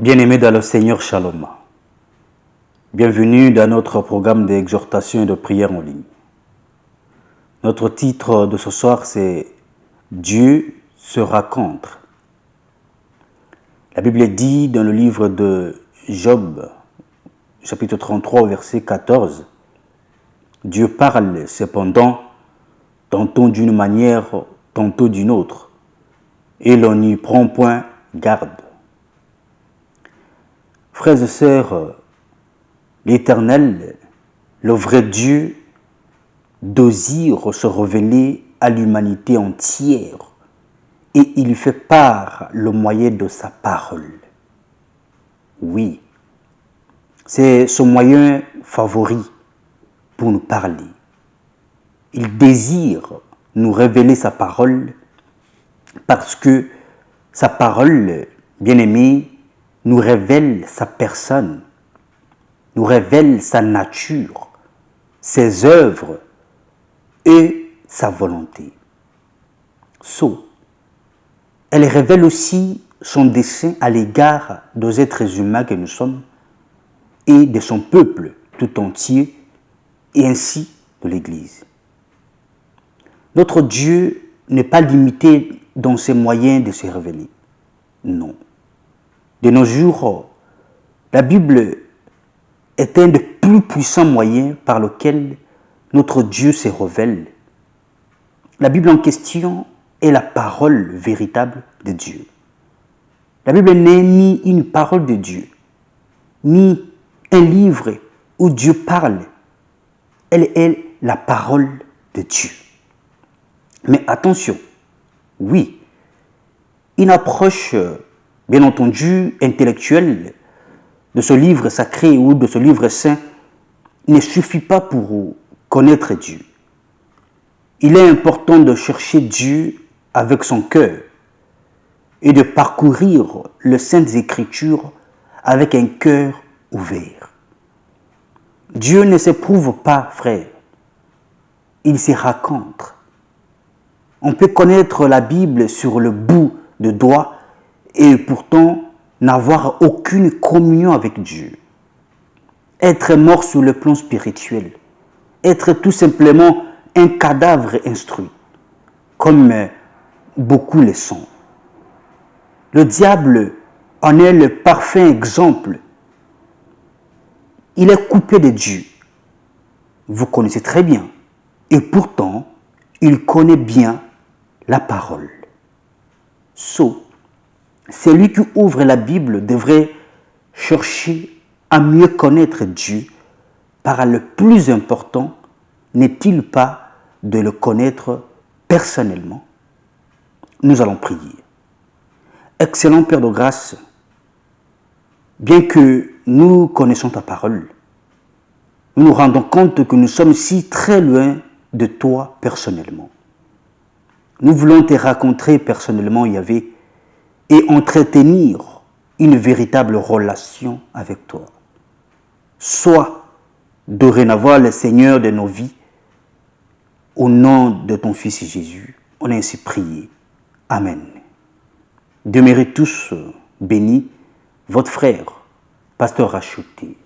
Bien-aimés dans le Seigneur, Shalom. Bienvenue dans notre programme d'exhortation et de prière en ligne. Notre titre de ce soir, c'est « Dieu se raconte ». La Bible dit dans le livre de Job, chapitre 33, verset 14, « Dieu parle cependant, tantôt d'une manière, tantôt d'une autre, et l'on n'y prend point garde. » Frères et sœurs, l'Éternel, le vrai Dieu, désire se révéler à l'humanité entière et il fait part le moyen de sa parole. Oui, c'est son moyen favori pour nous parler. Il désire nous révéler sa parole parce que sa parole, bien-aimée, nous révèle sa personne, nous révèle sa nature, ses œuvres et sa volonté. Elle révèle aussi son dessein à l'égard des êtres humains que nous sommes et de son peuple tout entier et ainsi de l'Église. Notre Dieu n'est pas limité dans ses moyens de se révéler. Non. De nos jours, la Bible est un des plus puissants moyens par lequel notre Dieu se révèle. La Bible en question est la parole véritable de Dieu. La Bible n'est ni une parole de Dieu, ni un livre où Dieu parle. Elle est la parole de Dieu. Mais attention, oui, une approche, bien entendu, intellectuelle de ce livre sacré ou de ce livre saint ne suffit pas pour connaître Dieu. Il est important de chercher Dieu avec son cœur et de parcourir les Saintes Écritures avec un cœur ouvert. Dieu ne s'éprouve pas, frère. Il se raconte. On peut connaître la Bible sur le bout de doigt et pourtant n'avoir aucune communion avec Dieu. Être mort sur le plan spirituel. Être tout simplement un cadavre instruit, comme beaucoup le sont. Le diable en est le parfait exemple. Il est coupé de Dieu. Vous connaissez très bien. Et pourtant, il connaît bien la parole. Celui qui ouvre la Bible devrait chercher à mieux connaître Dieu, par le plus important, n'est-il pas de le connaître personnellement? Nous allons prier. Excellent Père de grâce, bien que nous connaissons ta parole, nous nous rendons compte que nous sommes si très loin de toi personnellement. Nous voulons te rencontrer personnellement, Yahvé, et entretenir une véritable relation avec toi. Sois dorénavant le Seigneur de nos vies. Au nom de ton Fils Jésus, on a ainsi prié. Amen. Demeurez tous bénis, votre frère, pasteur Racheté.